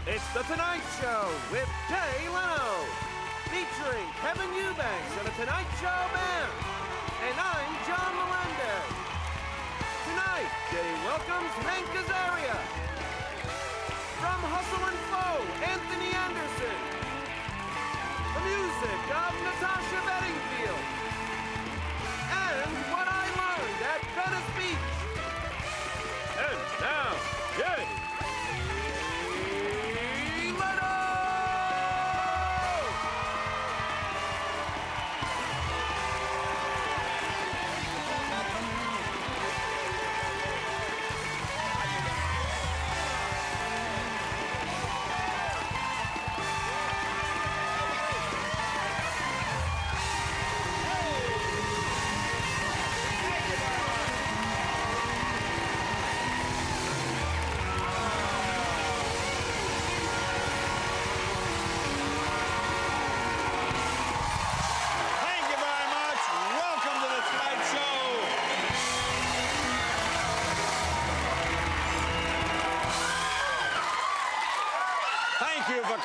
It's The Tonight Show with Leno, featuring Kevin Eubanks and the Tonight Show Band. And I'm John Melendez. Tonight, Jay welcomes Hank Azaria. From Hustle and Flow, Anthony Anderson. The music of Natasha Bedingfield. And what I learned at Venice Beach. And now, Jay Leno!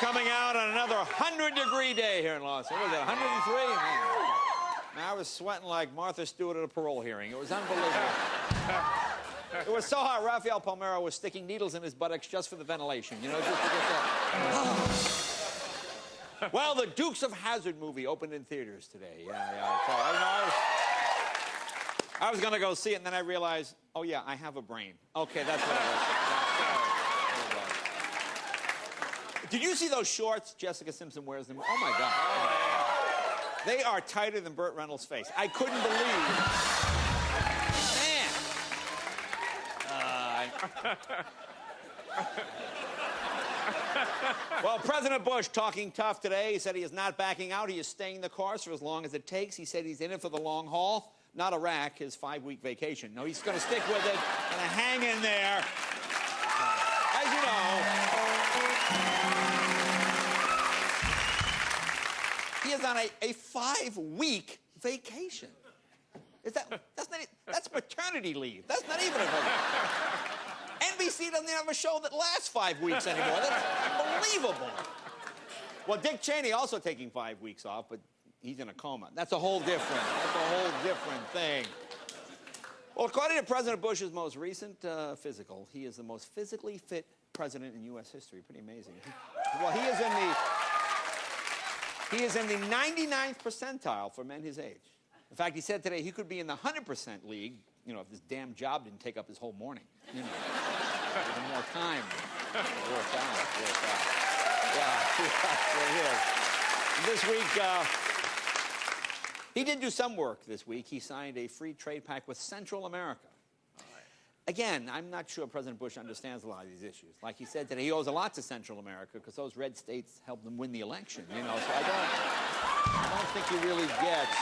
Coming out on another 100-degree day here in Los Angeles. What was it, 103? I was sweating like Martha Stewart at a parole hearing. It was unbelievable. It was so hot, Rafael Palmeiro was sticking needles in his buttocks just for the ventilation, you know, just to get that. Well, the Dukes of Hazzard movie opened in theaters today. Yeah. So, I was going to go see it, and then I realized, oh, yeah, I have a brain. Okay, that's what it was. Did you see those shorts Jessica Simpson wears them? Oh, my God. They are tighter than Burt Reynolds' face. I couldn't believe. Man. Well, President Bush talking tough today. He said he is not backing out. He is staying the course for as long as it takes. He said he's in it for the long haul, not Iraq, his 5-week vacation. No, he's going to stick with it, going to hang in there. As you know, he is on a 5-week vacation. That's paternity leave. That's not even a vacation. NBC doesn't even have a show that lasts 5 weeks anymore. That's unbelievable. Well, Dick Cheney also taking 5 weeks off, but he's in a coma. That's a whole different thing. Well, according to President Bush's most recent physical, he is the most physically fit president in U.S. history. Pretty amazing. Well, he is in the 99th percentile for men his age. In fact, he said today he could be in the 100% league, you know, if this damn job didn't take up his whole morning. You know, with more time. Work out. Yeah, it is. This week, he did do some work this week. He signed a free trade pact with Central America. Again, I'm not sure President Bush understands a lot of these issues. Like he said today, he owes a lot to Central America because those red states helped them win the election, you know, so I don't think he really gets.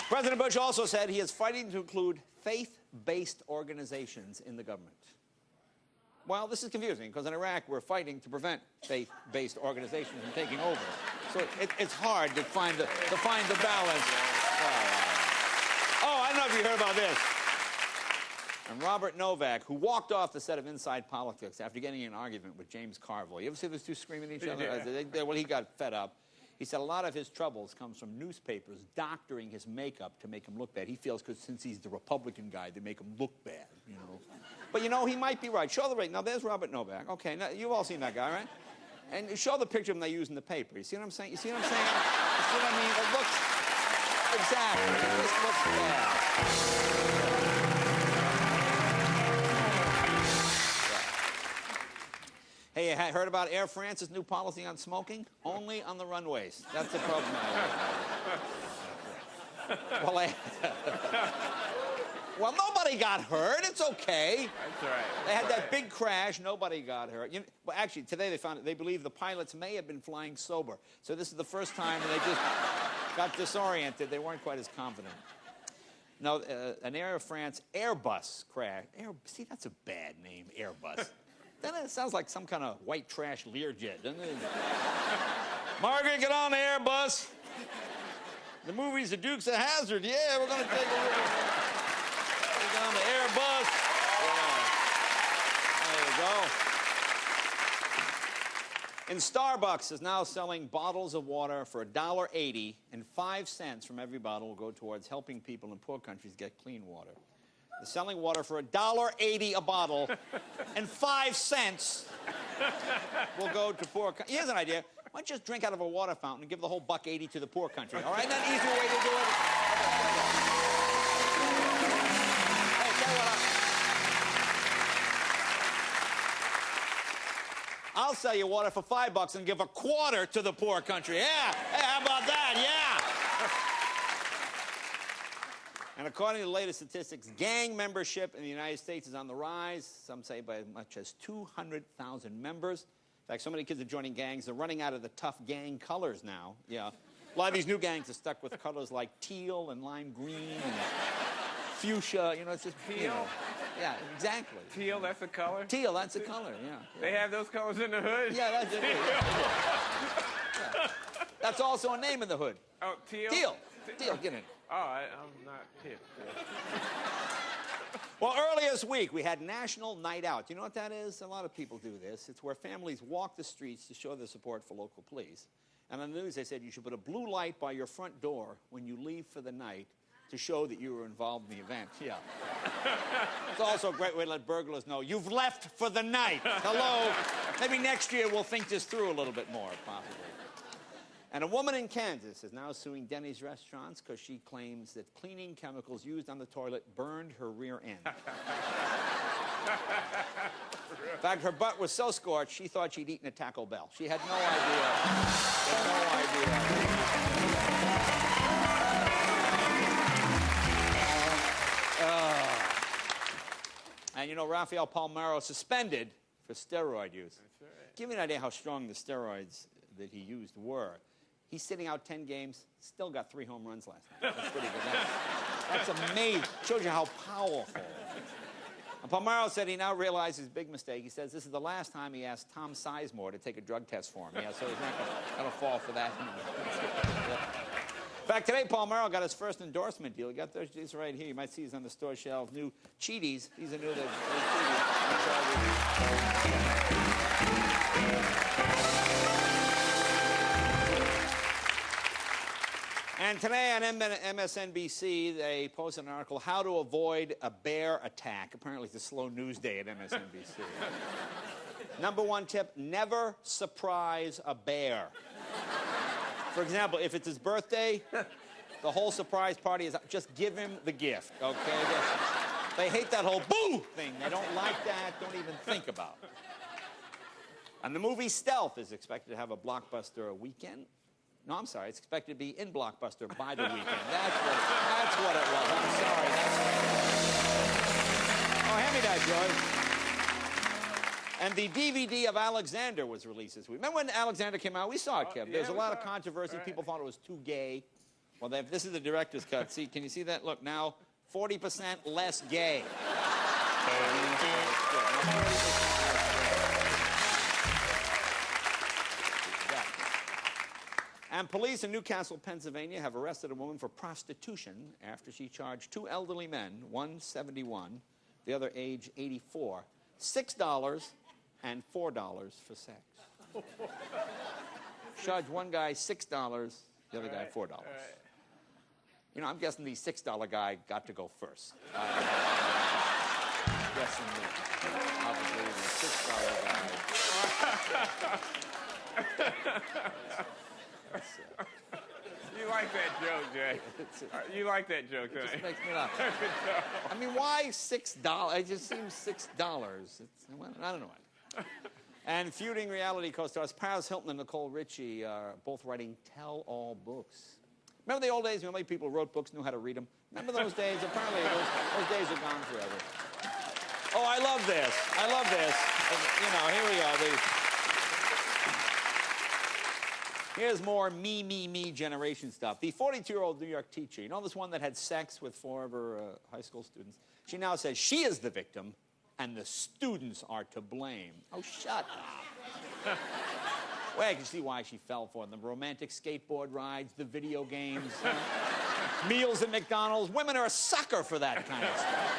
President Bush also said he is fighting to include faith-based organizations in the government. Well, this is confusing because in Iraq, we're fighting to prevent faith-based organizations from taking over. So it's hard to find the balance. Oh, I don't know if you heard about this. And Robert Novak, who walked off the set of Inside Politics after getting in an argument with James Carville. You ever see those two screaming at each other? Yeah. Well, he got fed up. He said a lot of his troubles comes from newspapers doctoring his makeup to make him look bad. He feels because since he's the Republican guy, they make him look bad, you know. But, you know, he might be right. Show the right. Now, there's Robert Novak. Okay, now, you've all seen that guy, right? And show the picture of him they use in the paper. You see what I'm saying? You see what I'm saying? You see what I mean? It looks... Exactly. This looks bad. Hey, you heard about Air France's new policy on smoking? Only on the runways. That's the problem. Well, nobody got hurt. It's okay. That's right. They had that big crash. Nobody got hurt. You know, well, actually, today they found it. They believe the pilots may have been flying sober. So this is the first time they just got disoriented. They weren't quite as confident. No, an Air France Airbus crash. See, that's a bad name, Airbus. Then it sounds like some kind of white trash Learjet, doesn't it? Margaret, get on the Airbus. The movie's The Dukes of Hazzard. Yeah, we're going to take a look. We're on the Airbus. Yeah. And Starbucks is now selling bottles of water for $1.80, and 5 cents from every bottle will go towards helping people in poor countries get clean water. They're selling water for $1.80 a bottle, and 5 cents will go to poor countries. Here's an idea. Why don't you just drink out of a water fountain and give the whole $1.80 to the poor country? All right, isn't that an easier way to do it? Hey, tell you what, I'll sell you water for $5 and give a quarter to the poor country. Yeah. Hey, how about that? Yeah. And according to the latest statistics, gang membership in the United States is on the rise. Some say by as much as 200,000 members. In fact, so many kids are joining gangs, they're running out of the tough gang colors now. Yeah. A lot of these new gangs are stuck with colors like teal and lime green and fuchsia. You know, it's just teal. You know, yeah, exactly. Teal, that's a color? Teal, that's a color, yeah. They have those colors in the hood? Yeah, that's it. Yeah. That's also a name in the hood. Oh, teal? Teal. Teal, get in. Oh, I'm not hip. Well, earlier this week, we had National Night Out. Do you know what that is? A lot of people do this. It's where families walk the streets to show their support for local police. And on the news, they said you should put a blue light by your front door when you leave for the night to show that you were involved in the event. Yeah. It's also a great way to let burglars know you've left for the night. Hello. Maybe next year we'll think this through a little bit more, possibly. And a woman in Kansas is now suing Denny's restaurants because she claims that cleaning chemicals used on the toilet burned her rear end. In fact, her butt was so scorched, she thought she'd eaten a Taco Bell. She had no idea. And you know, Rafael Palmeiro suspended for steroid use. That's right. Give me an idea how strong the steroids that he used were. He's sitting out 10 games, still got 3 home runs last night. That's pretty good. That's amazing. Shows you how powerful. And Palmeiro said he now realized his big mistake. He says this is the last time he asked Tom Sizemore to take a drug test for him. Yeah, so he's not going to fall for that. In fact, today Palmeiro got his first endorsement deal. He got these right here. You might see these on the store shelf. New Cheeties. These are new. And today on MSNBC, they posted an article, How to Avoid a Bear Attack. Apparently, it's a slow news day at MSNBC. Number 1 tip, never surprise a bear. For example, if it's his birthday, the whole surprise party is just give him the gift, okay? They hate that whole boo thing. They don't like that, don't even think about it. And the movie Stealth is expected to have a blockbuster weekend. No, I'm sorry. It's expected to be in Blockbuster by the weekend. That's what it was. I'm sorry. Oh, hand me that, Joy. And the DVD of Alexander was released this week. Remember when Alexander came out? We saw it, Kev. There was a lot of controversy. People thought it was too gay. Well, this is the director's cut. See, can you see that? Look, now 40% less gay. And police in Newcastle, Pennsylvania, have arrested a woman for prostitution after she charged 2 elderly men, one 71, the other age 84, $6 and $4 for sex. Charged one guy $6, the other guy $4. You know, I'm guessing the $6 guy got to go first. Guessing obviously the $6 guy. You like that joke, Jay. You like that joke, It just makes me laugh. I mean, why $6? It just seems $6. Well, I don't know. And feuding reality co-stars Paris Hilton and Nicole Richie are both writing tell-all books. Remember the old days when only people who wrote books knew how to read them? Remember those days? Apparently, those days are gone forever. Oh, I love this. I love this. You know, here we go. Here's more me generation stuff. The 42-year-old New York teacher, you know this one that had sex with 4 of her high school students? She now says she is the victim and the students are to blame. Oh, shut up. Well, I can see why she fell for them. The romantic skateboard rides, the video games, meals at McDonald's. Women are a sucker for that kind of stuff.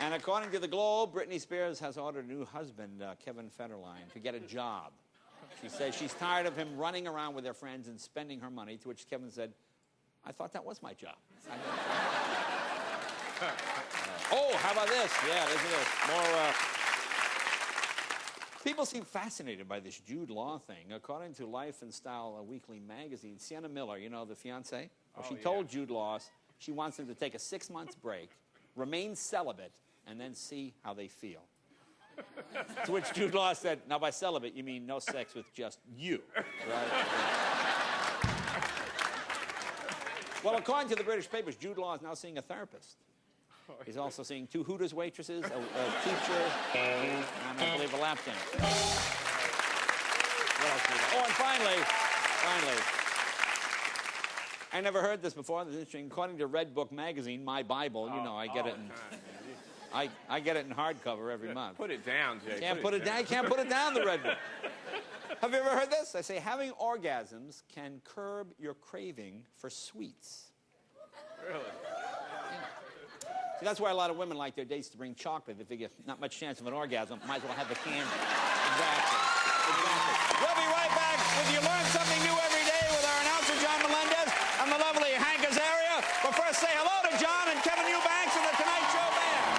And according to the Globe, Britney Spears has ordered a new husband, Kevin Federline, to get a job. She says she's tired of him running around with her friends and spending her money, to which Kevin said, I thought that was my job. Oh, how about this? Yeah, listen to this. More, people seem fascinated by this Jude Law thing. According to Life and Style, a weekly magazine, Sienna Miller, you know, the fiancée? Well, she told Jude Law she wants him to take a 6-month break, remain celibate, and then see how they feel. To which Jude Law said, now by celibate, you mean no sex with just you, right? Well, according to the British papers, Jude Law is now seeing a therapist. He's also seeing 2 Hooters waitresses, a teacher, and I believe a lap dance. What else do we got? Oh, and finally, I never heard this before. This is interesting. According to Red Book magazine, my Bible, you know, I get it in... I get it in hardcover every month. Put it down, Jay. Can't put it down. You can't put it down, the Red Book. Have you ever heard this? They say having orgasms can curb your craving for sweets. Really? See, that's why a lot of women like their dates to bring chocolate. They figure not much chance of an orgasm, might as well have the candy. Exactly. We'll be right back with You Learn Something New Every Day with our announcer, John Melendez, and the lovely Hank Azaria. But first, say hello to John and Kevin Eubanks and the Tonight Show Band.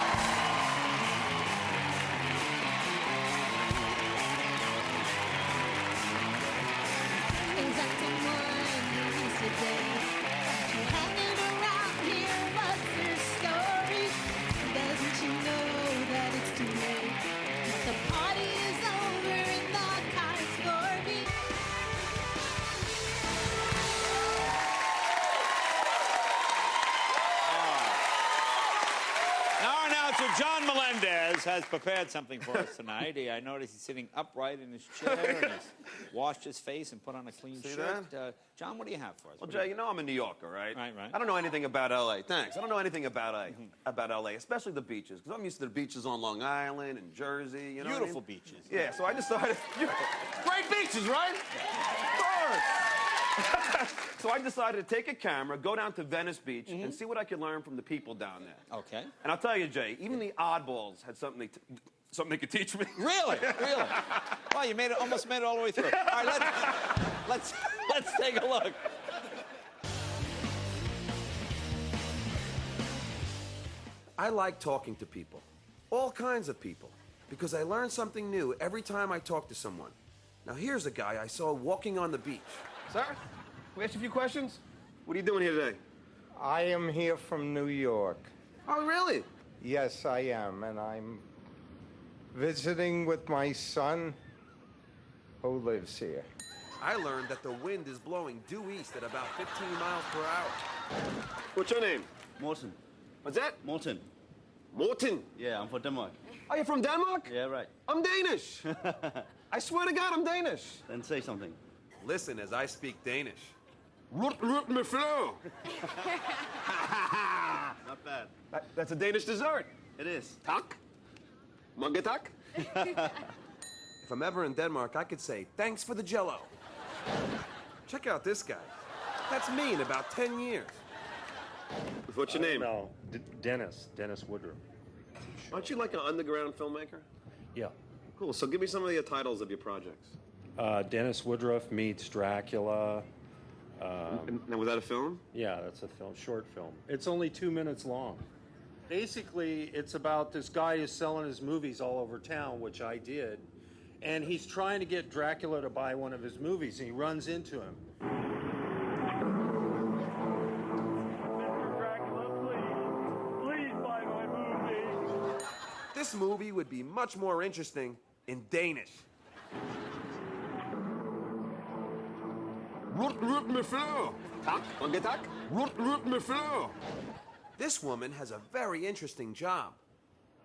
Things acting more unusual today. You're hanging around here, what's your story? Doesn't you know that it's too late? The party is over and the car is for me. Our announcer, John Melendez, has prepared something for us tonight. I noticed he's sitting upright in his chair and he's washed his face and put on a clean shirt. John, what do you have for us? Well, Jay, you know I'm a New Yorker, right? Right. I don't know anything about L.A. Thanks. I don't know anything about L.A., especially the beaches, because I'm used to the beaches on Long Island and Jersey. You know Beautiful what I mean? beaches. Yeah, so I decided... Great beaches, right? Of course. So I decided to take a camera, go down to Venice Beach, and see what I could learn from the people down there. Okay. And I'll tell you, Jay, even the oddballs had something they could teach me. Really? Really? Wow, you almost made it all the way through. All right, let's take a look. I like talking to people, all kinds of people, because I learn something new every time I talk to someone. Now here's a guy I saw walking on the beach. Sir, can we ask you a few questions? What are you doing here today? I am here from New York. Oh, really? Yes, I am, and I'm visiting with my son, who lives here. I learned that the wind is blowing due east at about 15 miles per hour. What's your name? Morten. What's that? Morten. Morten. Yeah, I'm from Denmark. Are you from Denmark? Yeah, right. I'm Danish. I swear to God, I'm Danish. Then say something. Listen as I speak Danish. Rut me flow. Not bad. That's a Danish dessert. It is. Tak. Mange tak. If I'm ever in Denmark, I could say, thanks for the Jell-O. Check out this guy. That's me in about 10 years. What's your name? No, Dennis Woodruff. Aren't you like an underground filmmaker? Yeah. Cool. So give me some of the titles of your projects. Dennis Woodruff meets Dracula. Now, was that a film? Yeah, that's a short film. It's only 2 minutes long. Basically, it's about this guy who's selling his movies all over town, which I did, and he's trying to get Dracula to buy one of his movies, and he runs into him. This movie would be much more interesting in Danish. Rut me flow. Tak, mange tak. Rut me flow. This woman has a very interesting job.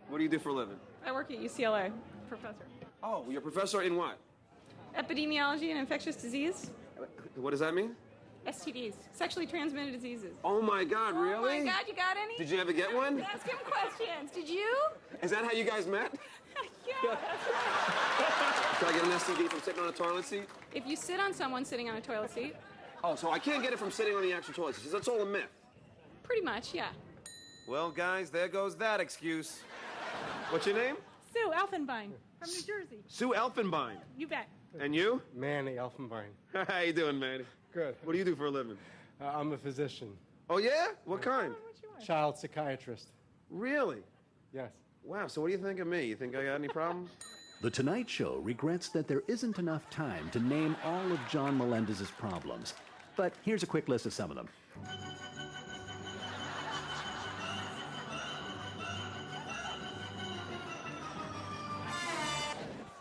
What do you do for a living? I work at UCLA, professor. Oh, you're a professor in what? Epidemiology and infectious disease. What does that mean? STDs, sexually transmitted diseases. Oh my God, really? Oh my God, you got any? Did you ever get one? Ask him questions. Did you? Is that how you guys met? Yeah, that's right. Can I get an STD from sitting on a toilet seat? If you sit on someone sitting on a toilet seat, Oh, so I can't get it from sitting on the actual toilet seat. That's all a myth. pretty much, yeah. Well, guys, there goes that excuse. What's your name? Sue Elfenbein from New Jersey. Sue Elfenbein. You bet. And you? Manny Elfenbein. How you doing, Manny? Good. What do you do for a living? I'm a physician. Oh, yeah? What kind? What you want? Child psychiatrist. Really? Yes. Wow, so what do you think of me? You think I got any problems? The Tonight Show regrets that there isn't enough time to name all of John Melendez's problems. But here's a quick list of some of them.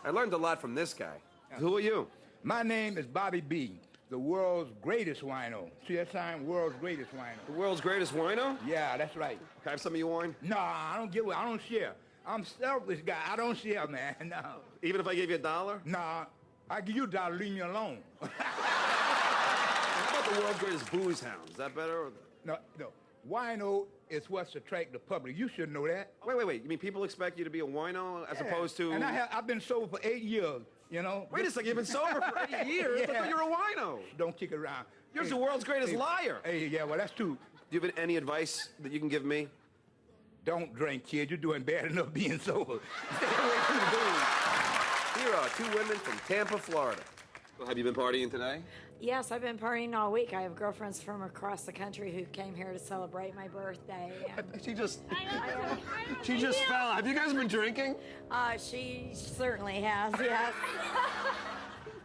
I learned a lot from this guy. Who are you? My name is Bobby B., the world's greatest wino. See that sign? World's greatest wino. The world's greatest wino? Yeah, that's right. Can I have some of your wine? No, I don't give. I don't share. I'm selfish guy. I don't share, man. No. Even if I gave you $1? Nah, I give you $1. Leave me alone. How about the world's greatest booze hound? Is that better? Or... No. Wino is what's attract the public. You should know that. Wait. You mean people expect you to be a wino as opposed to... And I've been sober for 8 years, you know. Wait a second, you've been sober for 8 years? I thought you were a wino. Don't kick it around. You're the world's greatest liar. Hey, yeah, well, that's true. Do you have any advice that you can give me? Don't drink, kid. You're doing bad enough being sober. Stay away from the booze. Here are two women from Tampa, Florida. Well, have you been partying today? Yes, I've been partying all week. I have girlfriends from across the country who came here to celebrate my birthday. She just fell. Have you guys been drinking? She certainly has, yes.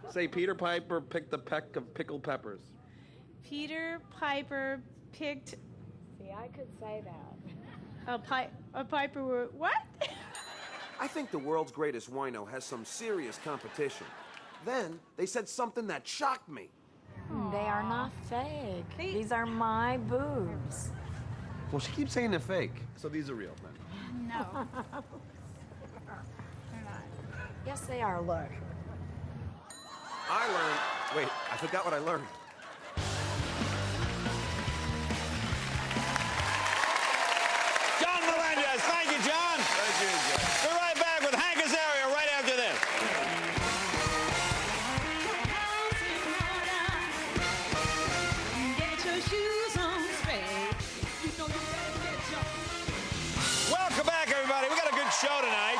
Say Peter Piper picked a peck of pickled peppers. Peter Piper picked See, I could say that. a Piper. What? I think the world's greatest wino has some serious competition. Then they said something that shocked me. They are not fake. These are my boobs. Well, she keeps saying they're fake. So these are real then. No. They're not. Yes, they are. Look. I learned... Wait, I forgot what I learned. John Melendez. Thank you, John. Thank you, John. We're right back with Hank Azaria right after this. Get your shoes on straight. You know you better get your... Welcome back, everybody. We got a good show tonight.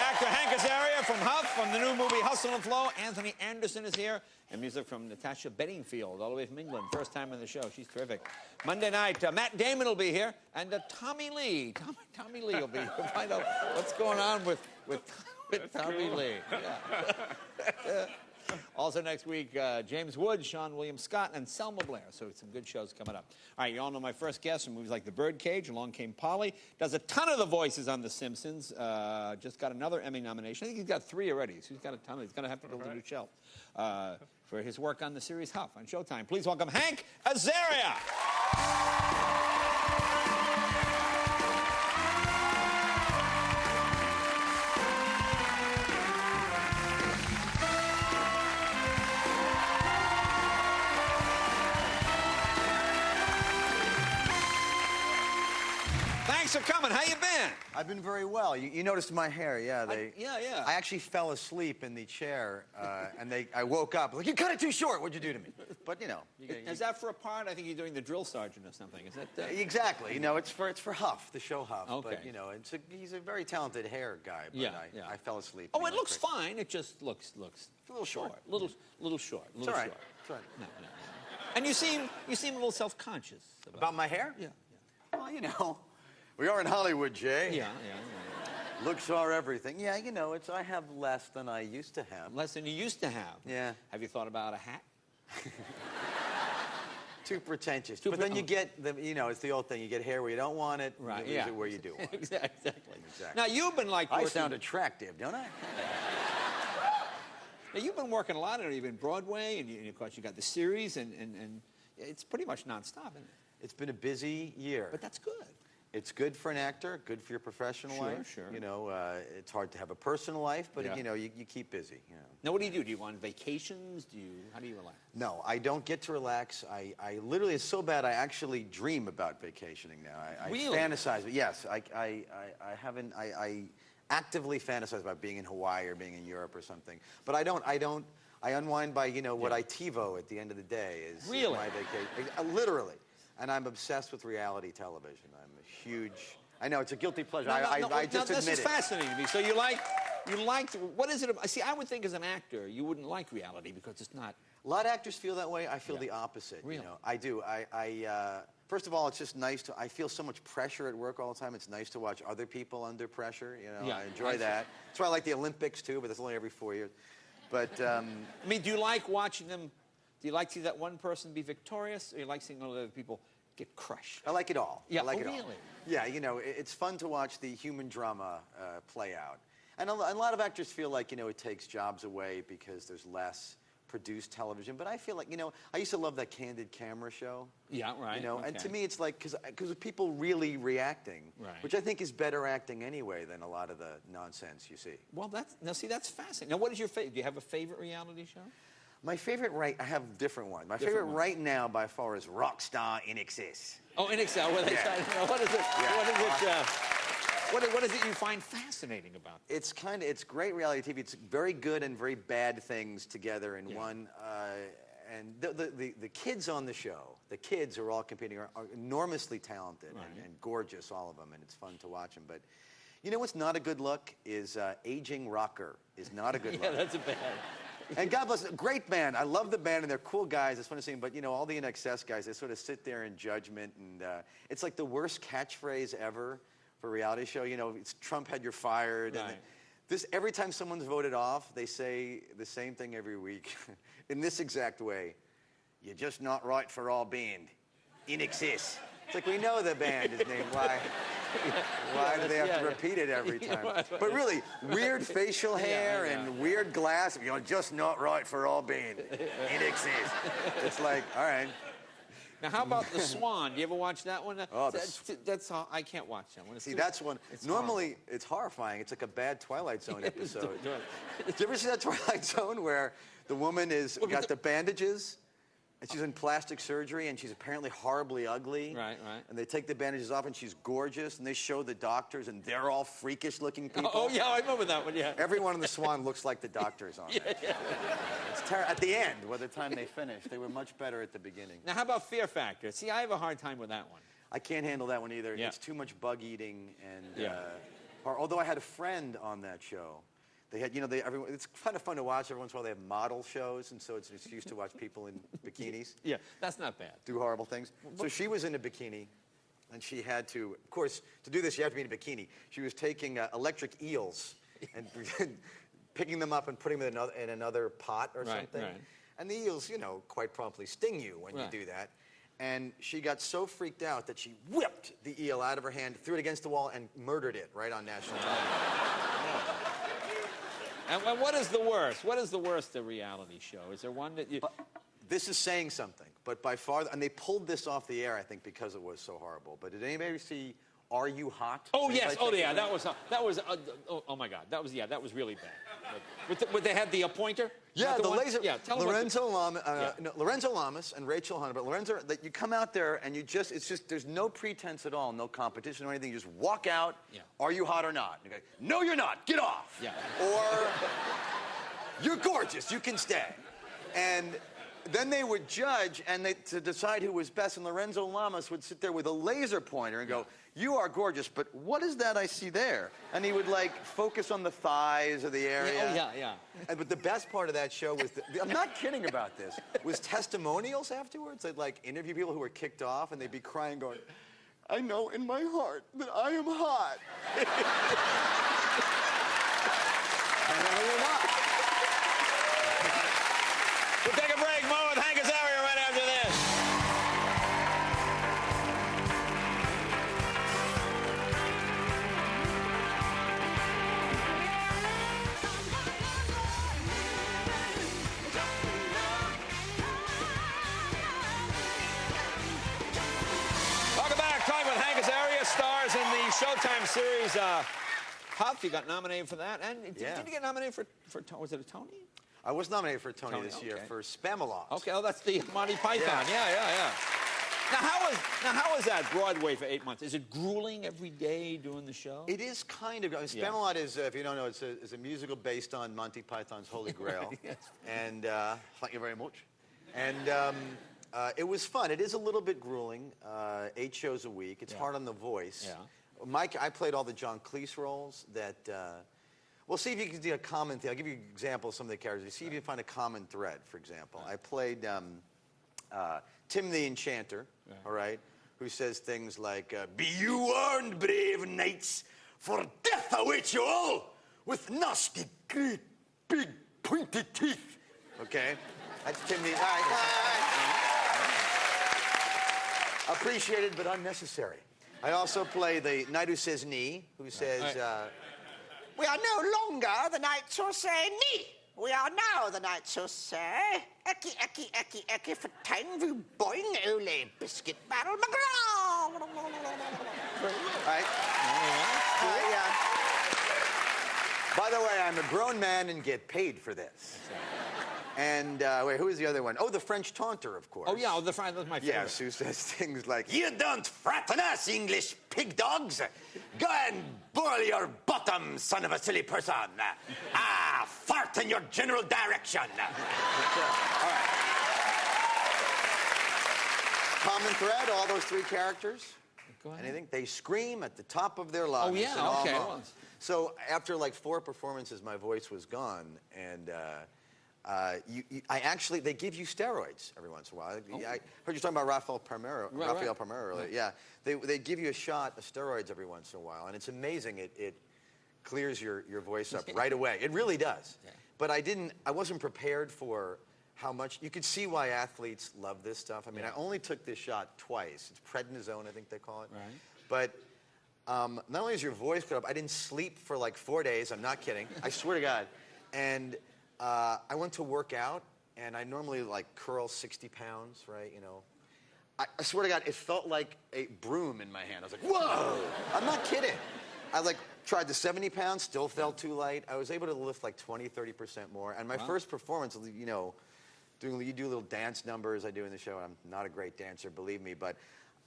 Actor Hank Azaria from Huff, from the new movie Hustle and Flow. Anthony Anderson is here. And music from Natasha Bedingfield, all the way from England. First time on the show. She's terrific. Monday night, Matt Damon will be here. And Tommy Lee. Tommy Lee will be here. We'll find out what's going on with Tommy Lee. Yeah. Also next week, James Woods, Sean William Scott, and Selma Blair. So some good shows coming up. All right, you all know my first guest from movies like The Birdcage, Along Came Polly. Does a ton of the voices on The Simpsons. Just got another Emmy nomination. I think he's got 3 already. So he's got a ton. He's going to have to build a new shelf for his work on the series Huff on Showtime. Please welcome Hank Azaria. Thanks for coming. How you been? I've been very well. You noticed my hair, yeah. Yeah. I actually fell asleep in the chair, and I woke up like, you cut it too short. What'd you do to me? But you know, Is that for a part? I think you're doing the drill sergeant or something. Is that? Exactly. You know, it's for Huff, the show Huff. Okay. But you know, he's a very talented hair guy. But I fell asleep. Oh, it looks fine. It just looks a little short. Little short. It's all right. Short. It's all right. No. And you seem a little self-conscious About my hair? Yeah. Well, you know, we are in Hollywood, Jay. Yeah. Looks are everything. Yeah, you know, I have less than I used to have. Less than you used to have. Yeah. Have you thought about a hat? Too pretentious. But then you get it's the old thing. You get hair where you don't want it. Right. You lose it where you do want it. Exactly. Now you've been like I working... sound attractive, don't I? Now you've been working a lot on even Broadway, and of course you got the series, and it's pretty much nonstop, isn't it? It's been a busy year. But that's good. It's good for an actor, good for your professional life. Sure. You know, it's hard to have a personal life, but Yeah. you know, you keep busy. You know. Now what do? Do you go on vacations? How do you relax? No, I don't get to relax. I literally, it's so bad I actually dream about vacationing now. I Really? fantasize. Yes, I haven't. I actively fantasize about being in Hawaii or being in Europe or something. But I don't. I unwind by what I TiVo at the end of the day is Really? my vacation. Literally. And I'm obsessed with reality television. I'm a huge I know, it's a guilty pleasure. No, I just this admit is it. fascinating to me. So you liked, what is it? See, I would think as an actor, you wouldn't like reality because it's not. A lot of actors feel that way. I feel the opposite. Really? You know, I do. First of all, it's just nice to. I feel so much pressure at work all the time. It's nice to watch other people under pressure. You know, Yeah, I enjoy that. That's why I like the Olympics too, but that's only every 4 years. But I mean, do you like watching them? Do you like to see that one person be victorious, or you like seeing all the other people get crushed? I like it all. Yeah, I like it really? all. Yeah, you know, it's fun to watch the human drama play out. And a lot of actors feel like, you know, it takes jobs away because there's less produced television. But I feel like, you know, I used to love that Candid Camera show. Yeah, right. You know, okay. and to me it's like, because of people really reacting, Right. which I think is better acting anyway than a lot of the nonsense you see. Well, that's fascinating. Now, what is your favorite? Do you have a favorite reality show? My favorite I have a different one. My Different favorite one. right now by far is Rockstar in Excess. Oh, in Excel. What is it? What is it you find fascinating about it? It's great reality TV. It's very good and very bad things together in one. And the kids on the show, the kids who are all competing are enormously talented and gorgeous, all of them, and it's fun to watch them. But you know what's not a good look is Aging Rocker is not a good look. Yeah, that's a bad. And God bless, great band. I love the band, and they're cool guys. It's fun to see them. But, you know, all the INXS guys, they sort of sit there in judgment. And it's like the worst catchphrase ever for a reality show. You know, it's Trump had you fired. Right. And every time someone's voted off, they say the same thing every week in this exact way. You're just not right for our band. INXS. It's like, we know the band is named. Why do they have to repeat it every time? But really, weird facial hair and weird glass. You're just not right for all band. INXS. It's like, all right. Now, how about The Swan? Do you ever watch that one? Oh, that's how I can't watch that one. See, that's one. Normally, it's horrifying. It's like a bad Twilight Zone episode. Did you ever see that Twilight Zone where the woman got the bandages? And she's in plastic surgery, and she's apparently horribly ugly. Right. And they take the bandages off, and she's gorgeous, and they show the doctors, and they're all freakish-looking people. Oh, yeah, I remember that one, yeah. Everyone in The Swan looks like the doctors on it. It's terrible. At the end, by the time they finish, they were much better at the beginning. Now, how about Fear Factor? See, I have a hard time with that one. I can't handle that one either. Yeah. It's too much bug eating, and although I had a friend on that show. They had, you know, it's kind of fun to watch. Every once in a while they have model shows, and so it's an excuse to watch people in bikinis. Yeah, that's not bad. Do horrible things. So she was in a bikini, and she had to, of course, to do this you have to be in a bikini. She was taking electric eels and picking them up and putting them in another pot or something. Right. And the eels, you know, quite promptly sting you when you do that. And she got so freaked out that she whipped the eel out of her hand, threw it against the wall, and murdered it right on national television. And what is the worst? What is the worst of reality show? Is there one that you... This is saying something, but by far, and they pulled this off the air, I think, because it was so horrible. But did anybody see Are You Hot? Oh, yes. Oh, yeah. That was oh, my God. That was really bad. But they had the pointer? Yeah, the laser. Yeah, tell them Lorenzo Lamas and Rachel Hunter. But Lorenzo, that you come out there and it's just, there's no pretense at all, no competition or anything. You just walk out. Yeah. Are you hot or not? And you go, no, you're not. Get off. Yeah. Or you're gorgeous. You can stay. And then they would judge to decide who was best. And Lorenzo Lamas would sit there with a laser pointer and go, you are gorgeous, but what is that I see there? And he would, like, focus on the thighs or the area. Yeah. But the best part of that show was, I'm not kidding about this, was testimonials afterwards. They'd, like, interview people who were kicked off, and they'd be crying, going, I know in my heart that I am hot. I know you're not. We'll take a break. More with Hank Azaria right after this. Welcome back. Talking with Hank Azaria, stars in the Showtime series Puff. You got nominated for that. And did you get nominated for was it a Tony? I was nominated for a Tony this year for Spamalot. Okay, oh, that's the Monty Python. Yeah. Now, how is that Broadway for 8 months? Is it grueling every day doing the show? It is kind of. Spamalot is, if you don't know, it's a musical based on Monty Python's Holy Grail. Yes. And thank you very much. And it was fun. It is a little bit grueling. 8 shows a week. It's hard on the voice. Yeah. Mike, I played all the John Cleese roles that, well, see if you can do a common thing. I'll give you an example of some of the characters. See if you can find a common thread, for example. I played Tim the Enchanter, all right, who says things like, be you warned, brave knights, for death awaits you all, with nasty, great, big, pointed teeth. Okay? That's Tim the... All right. Appreciated, but unnecessary. I also play the knight who says knee, who says, we are no longer the knights who say knee. We are now the knights who say, eki, for tang vu boing, ole, biscuit barrel McGraw. Right? Yeah. By the way, I'm a grown man and get paid for this. And, wait, who is the other one? Oh, the French taunter, of course. Oh, yeah, that's my favorite. Yes, who says things like, you don't fratten us, English pig dogs. Go and boil your bottom, son of a silly person. Fart in your general direction. All right. Common thread, all those three characters? Go ahead. Anything? They scream at the top of their lungs. Oh, yeah, okay. So after like 4 performances, my voice was gone, and... they give you steroids every once in a while. I heard you talking about Rafael Palmeiro earlier. Yeah, they give you a shot of steroids every once in a while, and it's amazing. It clears your voice up right away. It really does. Yeah. But I wasn't prepared for how much. You could see why athletes love this stuff. I mean, I only took this shot twice. It's prednisone, I think they call it. Right. But not only is your voice cut up, I didn't sleep for like 4 days. I'm not kidding. I swear to God. And I went to work out, and I normally like curl 60 pounds, right? You know, I swear to God, it felt like a broom in my hand. I was like, whoa! I'm not kidding. I like tried the 70 pounds, still felt too light. I was able to lift like 20, 30% more. And my first performance, you know, you do little dance numbers I do in the show. I'm not a great dancer, believe me, but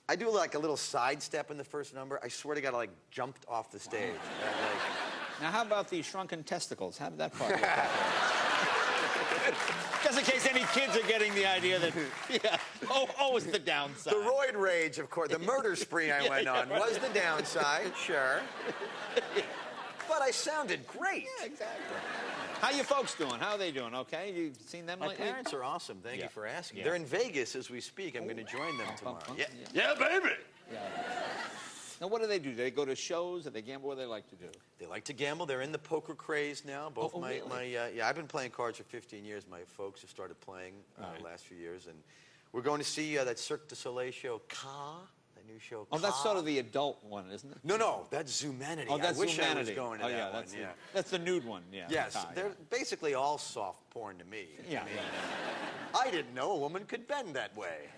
I do like a little sidestep in the first number. I swear to God, I like jumped off the stage. Now, how about the shrunken testicles? How did that part work out? Just in case any kids are getting the idea that, it's the downside. The roid rage, of course, the murder spree I went on was the downside, sure. But I sounded great. Yeah, exactly. How you folks doing? How are they doing? Okay? You've seen them lately? My parents are awesome. Thank you for asking. They're in Vegas as we speak. I'm going to join them tomorrow. Yeah, baby! Yeah. Now, what do? Do they go to shows? Do they gamble? What do they like to do? They like to gamble. They're in the poker craze now. Both I've been playing cards for 15 years. My folks have started playing the last few years. And we're going to see that Cirque du Soleil show, that new show, Oh, that's sort of the adult one, isn't it? No, that's Zumanity. Oh, that's I wish Zumanity. I was going to that one. That's the nude one, yeah. Yes, they're basically all soft porn to me. Yeah. I mean, I didn't know a woman could bend that way.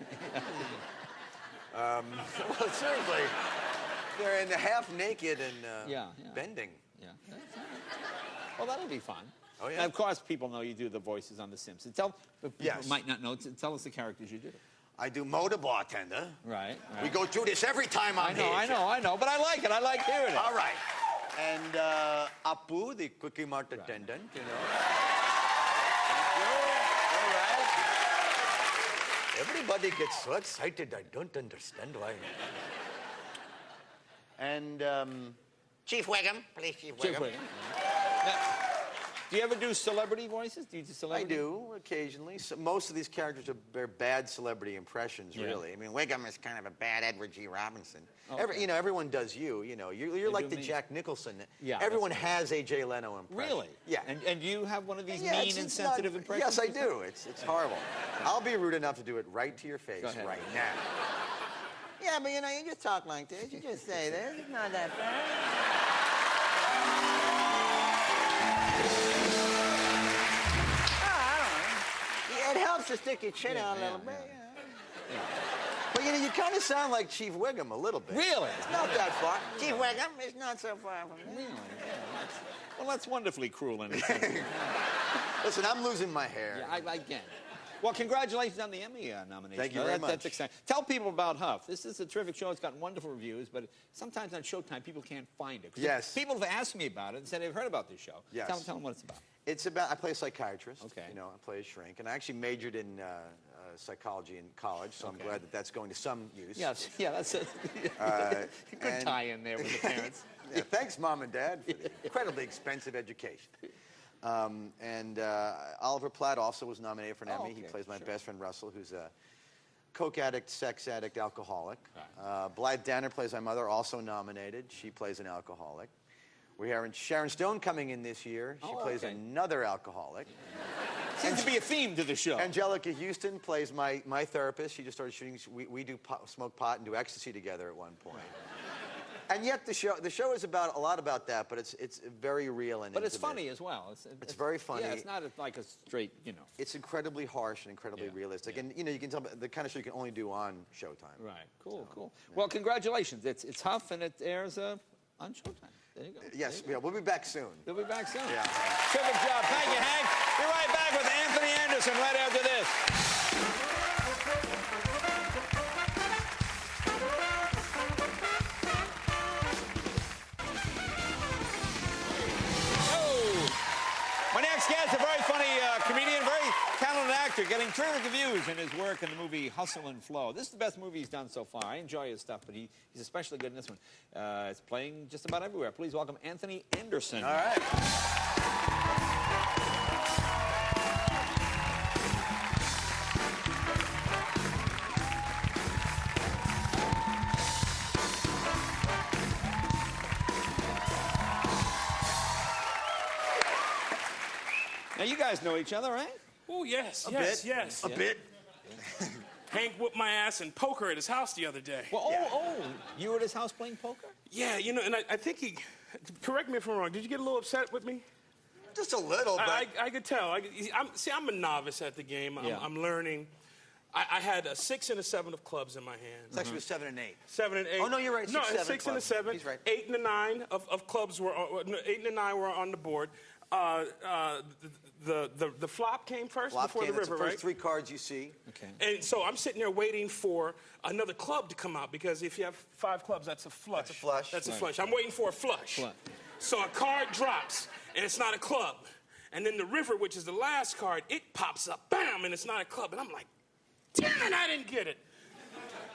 Well, seriously. They're in the half naked and bending. Yeah. Well, that'll be fun. Oh, yeah. And of course, people know you do the voices on The Simpsons. People might not know. Tell us the characters you do. I do motor bartender. Right. We go through this every time I'm here. I know. But I like it. I like hearing it. All right. And Apu, the Quickie Mart attendant, you know. Thank you. All right. Everybody gets so excited. I don't understand why. And Chief Wiggum, please, Chief Wiggum. Now, do you ever do celebrity voices? Do you do celebrity? I do, occasionally. So most of these characters are bad celebrity impressions, really. I mean, Wiggum is kind of a bad Edward G. Robinson. Okay. Everyone does you. You know, you're like the Jack Nicholson. Yeah, everyone has a Jay Leno impression. Really? Yeah. And do you have one of these mean, insensitive impressions? Yes, I do. It's horrible. I'll be rude enough to do it right to your face right now. Yeah, but you know, you just talk like this. You just say this. It's not that bad. It helps to stick your chin out a little bit. Yeah. But you know, you kind of sound like Chief Wiggum a little bit. Really? It's not that far. Chief Wiggum is not so far from me. Really? Yeah, well, that's wonderfully cruel and Listen, I'm losing my hair. Yeah, I get it. Well, congratulations on the Emmy nomination. Thank you very much. That's exciting. Tell people about Huff. This is a terrific show. It's gotten wonderful reviews, but sometimes on Showtime, people can't find it. Yes. People have asked me about it and said they've heard about this show. Yes. Tell them what it's about. It's about, I play a psychiatrist. Okay. You know, I play a shrink. And I actually majored in psychology in college, so I'm glad that that's going to some use. Yes, yeah, that's a good tie-in there with the parents. Yeah, thanks, Mom and Dad, for the incredibly expensive education. Oliver Platt also was nominated for an Emmy. He plays my best friend Russell, who's a coke addict, sex addict, alcoholic. Blythe Danner plays my mother, also nominated. She plays an alcoholic. We're having Sharon Stone coming in this year. She plays another alcoholic. Seems to be a theme to the show. Angelica Houston plays my therapist. She just started shooting. We do smoke pot and do ecstasy together at one point. And yet the show is about a lot about that, but it's very real and But it's intimate. funny as well. It's very funny. Yeah, it's not like a straight, It's incredibly harsh and incredibly realistic, and you can tell the kind of show you can only do on Showtime. Right. Cool. Cool. Well, congratulations. It's Huff and it airs on Showtime. There you go. Yes, we'll be back soon. We'll be back soon. Yeah. Terrific job. Thank you, Hank. Be right back with Anthony Anderson right after this. My next guest, a very funny comedian, very talented actor, getting terrific reviews in his work in the movie Hustle and Flow. This is the best movie he's done so far. I enjoy his stuff, but he's especially good in this one. It's playing just about everywhere. Please welcome Anthony Anderson. All right. Now, you guys know each other, right? Oh, yes, A yes, bit. yes. A bit. Hank whipped my ass in poker at his house the other day. Well, you were at his house playing poker? Yeah, and I think he, correct me if I'm wrong, did you get a little upset with me? Just a little, but... I could tell. I'm a novice at the game. I'm learning. I had a 6 and a 7 of clubs in my hand. It's actually a 7 and 8. 7 and 8. Oh, no, you're right. No, 6, 6 and a clubs. 7. He's right. 8 and a 9 of clubs were, 8 and a 9 were on the board. The flop came first before the river, that's the right? first 3 cards you see. Okay. And so I'm sitting there waiting for another club to come out, because if you have 5 clubs, that's a flush. That's a flush. That's a flush. I'm waiting for a flush. So a card drops, and it's not a club. And then the river, which is the last card, it pops up, bam, and it's not a club. And I'm like, damn it, I didn't get it.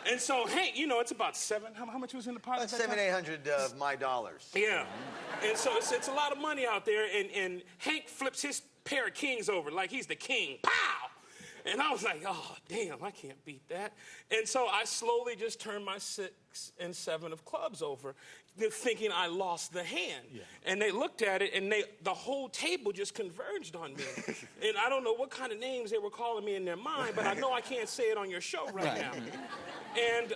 And so, Hank, it's about 7. How much was in the pot? That's $700-800 of my dollars. Yeah. And so it's a lot of money out there, and Hank flips his pair of kings over like he's the king. Pow! And I was like, oh, damn, I can't beat that. And so I slowly just turned my 6 and 7 of clubs over, thinking I lost the hand. Yeah. And they looked at it, and the whole table just converged on me. And I don't know what kind of names they were calling me in their mind, but I know I can't say it on your show right now. And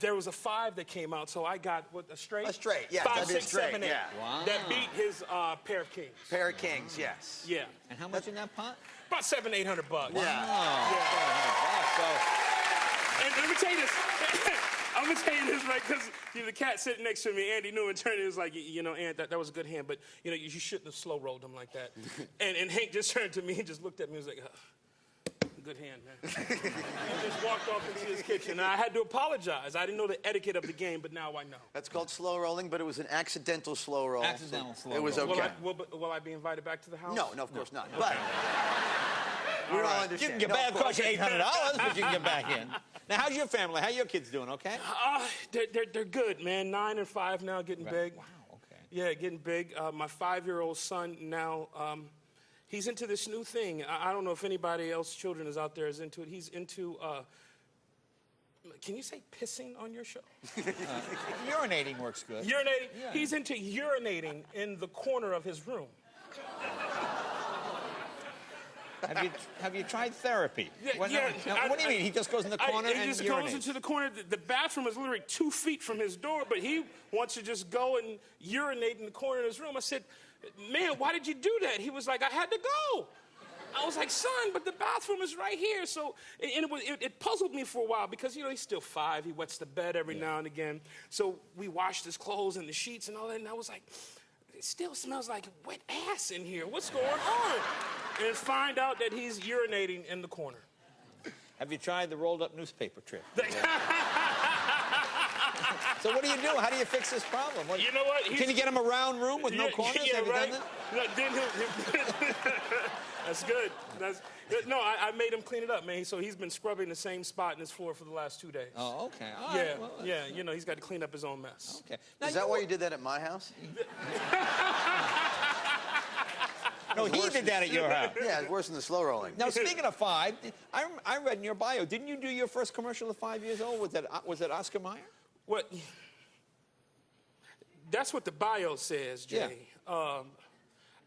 there was a 5 that came out, so I got, a straight? A straight, yeah. 5, 6, 7, 8. Yeah. Wow. That beat his pair of kings. Pair of kings, yes. Yeah. And how much in that pot? About $700-800. Wow. Yeah. And let me tell you this. I'm going to tell you this, right, because the cat sitting next to me, Andy Newman, turned and was like, Ant, that was a good hand, but, you shouldn't have slow-rolled him like that. and Hank just turned to me and just looked at me and was like, good hand, man. He just walked off into his kitchen, and I had to apologize. I didn't know the etiquette of the game, but now I know. That's called slow rolling, but it was an accidental slow roll. Accidental slow roll. It was okay. Will I be invited back to the house? No, of course not. But we all understand. You can get back, of course, $800, but you can get back in. Now, how's your family? How are your kids doing, okay? They're good, man. 9 and 5 now, getting big. Wow, okay. Yeah, getting big. My 5-year-old son now, he's into this new thing. I don't know if anybody else's children is out there is into it. He's into, can you say pissing on your show? Urinating works good. Urinating? Yeah. He's into urinating in the corner of his room. Have you tried therapy? Yeah, What do you mean? He just goes in the corner and he just urinates? goes into the corner. The bathroom is literally 2 feet from his door, but he wants to just go and urinate in the corner of his room. I said, man, why did you do that? He was like, I had to go. I was like, son, but the bathroom is right here. So, and it puzzled me for a while because, he's still 5. He wets the bed every now and again. So we washed his clothes and the sheets and all that, and I was like, it still smells like wet ass in here. What's going on? And find out that he's urinating in the corner. Have you tried the rolled-up newspaper trick? So what do you do? How do you fix this problem? You know what? Can you get him a round room with no corners? Yeah, Have you right? done that? That's good. No, I made him clean it up, man. So he's been scrubbing the same spot in his floor for the last 2 days. Oh, okay. All Yeah, right. Well, yeah. You know, he's got to clean up his own mess. Okay. Is that why you did that at my house? No, he did that at your house. Yeah, it's worse than the slow rolling. Now, speaking of 5, I read in your bio, didn't you do your first commercial at 5 years old? Was that Oscar Mayer? What? That's what the bio says, Jay. Yeah.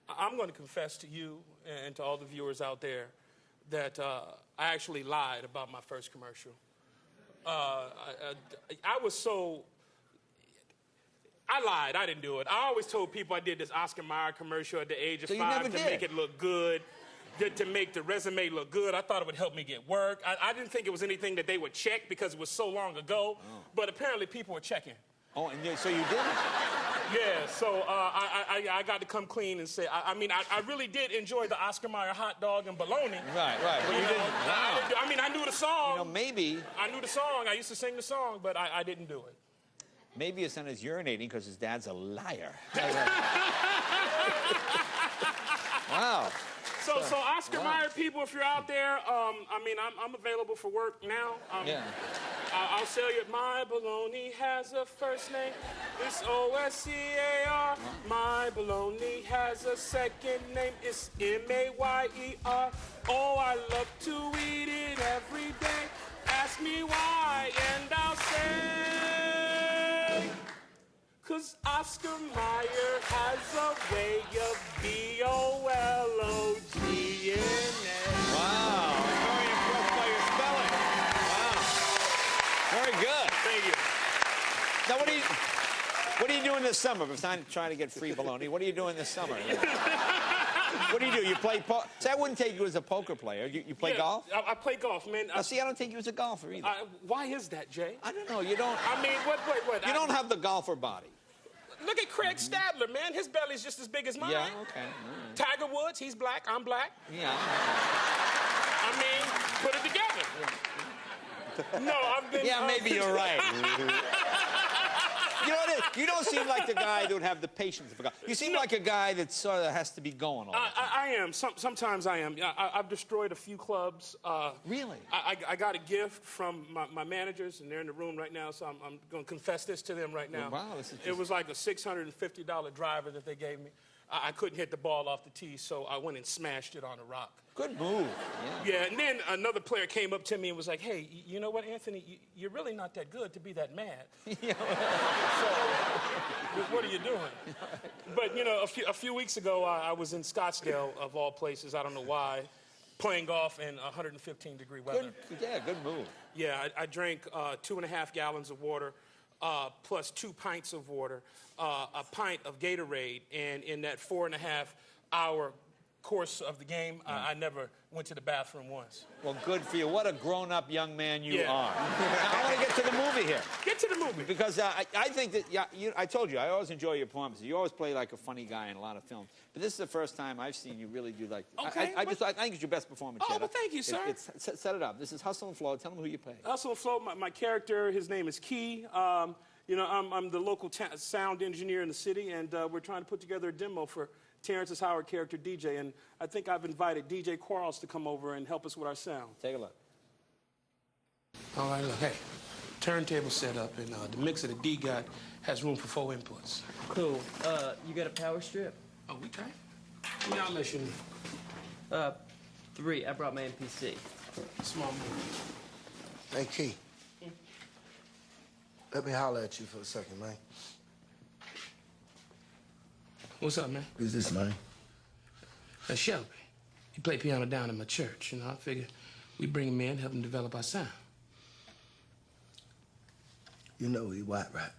I'm going to confess to you and to all the viewers out there that I actually lied about my first commercial. I lied. I didn't do it. I always told people I did this Oscar Mayer commercial at the age of 5 to make it look good, to make the resume look good. I thought it would help me get work. I didn't think it was anything that they would check because it was so long ago, but apparently people were checking. Oh, and so you didn't? Yeah, so I got to come clean and say, I really did enjoy the Oscar Mayer hot dog and bologna. Right. But you didn't. Wow. I knew the song. You know, maybe. I knew the song. I used to sing the song, but I didn't do it. Maybe his son is urinating because his dad's a liar. Wow. So Oscar Mayer people, if you're out there, I'm available for work now. Yeah. I'll sell you. My bologna has a first name. It's O-S-C-A-R. My bologna has a second name. It's M-A-Y-E-R. Oh, I love to eat it every day. Ask me why, and I'll say, 'cause Oscar Mayer has a way of B-O-L-O-G-N-A. Wow. Very impressed by your spelling. Wow. Very good. Thank you. Now, what are you doing this summer? Besides trying to get free bologna, what are you doing this summer? What do? You play poker? See, I wouldn't take you as a poker player. You play golf? I play golf, man. Now, see, I don't take you as a golfer either. Why is that, Jay? I don't know. You don't. I mean, what? You don't have the golfer body. Look at Craig Stadler, man. His belly's just as big as mine. Yeah, okay. Right. Tiger Woods, he's black, I'm black. Yeah. I mean, put it together. No, I've been... Yeah, maybe you're right. You know what it is? You don't seem like the guy that would have the patience for golf. You seem like a guy that sort of has to be going all the time. I am. Sometimes I am. I've destroyed a few clubs. Really? I got a gift from my managers, and they're in the room right now, so I'm going to confess this to them right now. Wow, this is just... It was like a $650 driver that they gave me. I couldn't hit the ball off the tee, so I went and smashed it on a rock. Good move. Yeah, and then another player came up to me and was like, hey, you know what, Anthony? You're really not that good to be that mad. So, what are you doing? But, you know, a few weeks ago, I was in Scottsdale, of all places, I don't know why, playing golf in 115-degree weather. Good move. Yeah, I drank 2.5 gallons of water, plus 2 pints of water, a pint of Gatorade, and in that 4.5-hour course of the game, I never went to the bathroom once. Well, good for you. What a grown-up young man you Yeah. are. I want to get to the movie here. Get to the movie. Because I think that, I told you, I always enjoy your performances. You always play like a funny guy in a lot of films. But this is the first time I've seen you really do like... Okay. I think it's your best performance yet. Well, thank you, sir. Set it up. This is Hustle and Flow. Tell them who you play. Hustle and Flow, my character, his name is Key. You know, I'm the local sound engineer in the city, and we're trying to put together a demo for Terrence's Howard character, DJ, and I think I've invited DJ Quarles to come over and help us with our sound. Take a look. All right, look, hey, turntable set up, and the mixer, the D has room for 4 inputs. Cool. You got a power strip? Oh, we can? Yeah, I'll let you know. 3. I brought my MPC. Small move. Hey, Key. Let me holler at you for a second, man. What's up, man? Who's this, man? That's Shelby. He played piano down in my church, you know. I figured we'd bring him in, help him develop our sound. You know he white, right?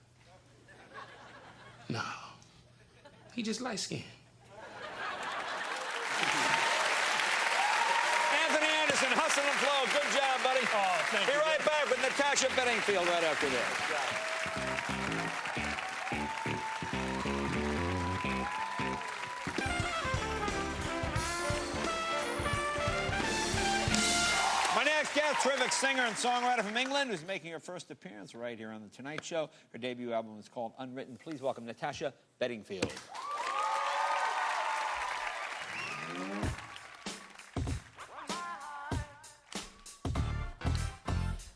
No. He just light-skinned. Anthony Anderson, Hustle and Flow. Good job, buddy. Oh, thank you. Be right back with Natasha Bedingfield right after this. My next guest terrific singer and songwriter from England who's making her first appearance right here on The Tonight Show. Her debut album is called Unwritten. Please welcome Natasha Bedingfield.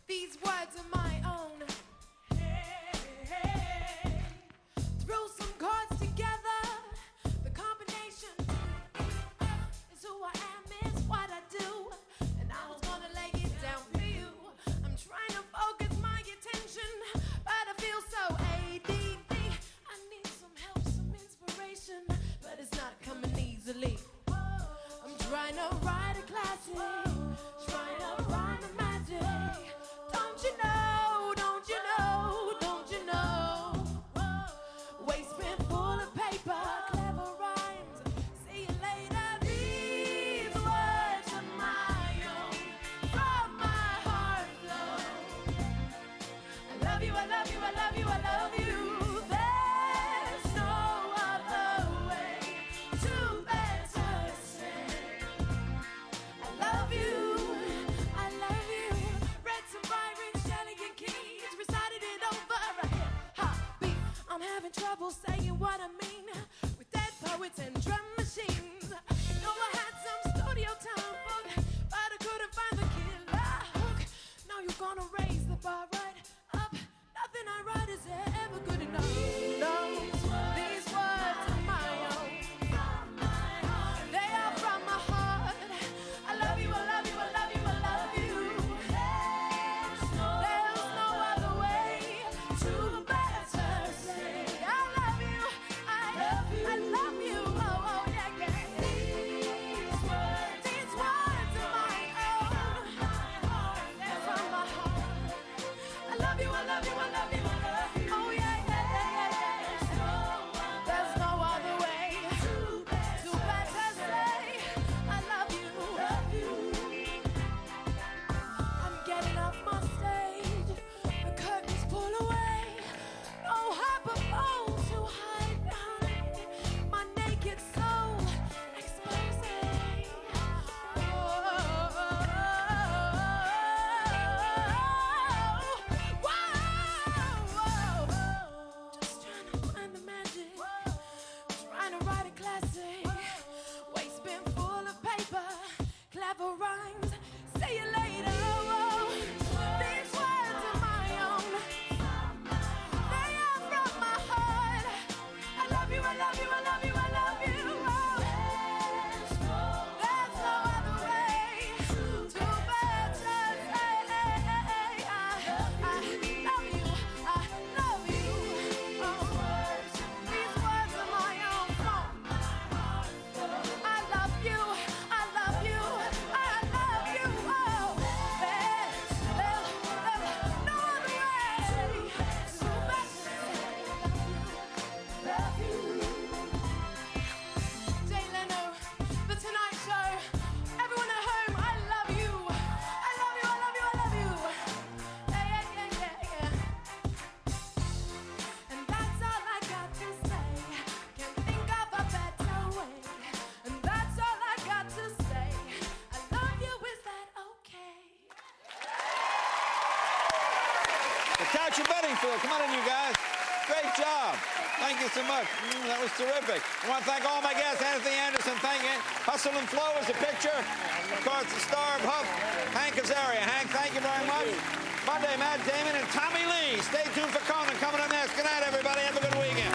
These words are my own. Throw some chords together. The combination is who I am, is what I do. And I was gonna lay it down for you. I'm trying to focus my attention, but I feel so ADD. I need some help, some inspiration, but it's not coming easily. I'm trying to write a classic, trying to find the magic. Don't you know, don't you know, don't you know? Waistband full of paper, clever rhymes. See you later. These words are my own, from my heart flow. I love you, I love you, I love you, I love you. There's no other way to better say I love you, I love you. Read some Byron, Shelley and Keats, recited it over a hip-hop beat. I'm having trouble saying what I mean with dead poets and drum machines. Know I had some studio time book, but I couldn't find the killer hook. Now you're gonna raise the bar right up. Nothing I write is ever good enough. No, these words are my own. They are from my heart. I love you, I love you, I love you, I love you. There's no other way to better say I love you, I love you, I love you. Oh, oh, yeah, yeah. These words are my own. They're from my heart. I love you, I love you, I love you, I love you. Oh, yeah, yeah, yeah, yeah, yeah. There's no other way to better say I love you. I'm getting off my stage. The curtains pull away. No hyperphone to hide behind. My naked soul exposing. Just trying to find the magic. Trying to write a classic. Waistband full of paper. Clever rhymes. See you later. These words are my own. They are from my heart. I love you, I love you, I love you, I love you. There's no other way to better say I love you, I love you. These words are my own. I love you, I love you, I love you. There's no other way to better say love you. Jay Leno, The Tonight Show. Everyone at home, I love you. I love you, I love you, I love you. Yeah, yeah, yeah, yeah, yeah. And that's all I got to say. Can't think of a better way. And that's all I got to say. I love you, is that okay? Natasha Bedingfield, come on in, you guys. Great job. Thank you so much. That was terrific. I want to thank all my guests. Anthony Anderson, thank you. Hustle and Flow is a picture. Of course, the star of Huff, Hank Azaria. Hank, thank you very much. Monday, Matt Damon and Tommy Lee. Stay tuned for Conan coming up next. Good night, everybody. Have a good weekend.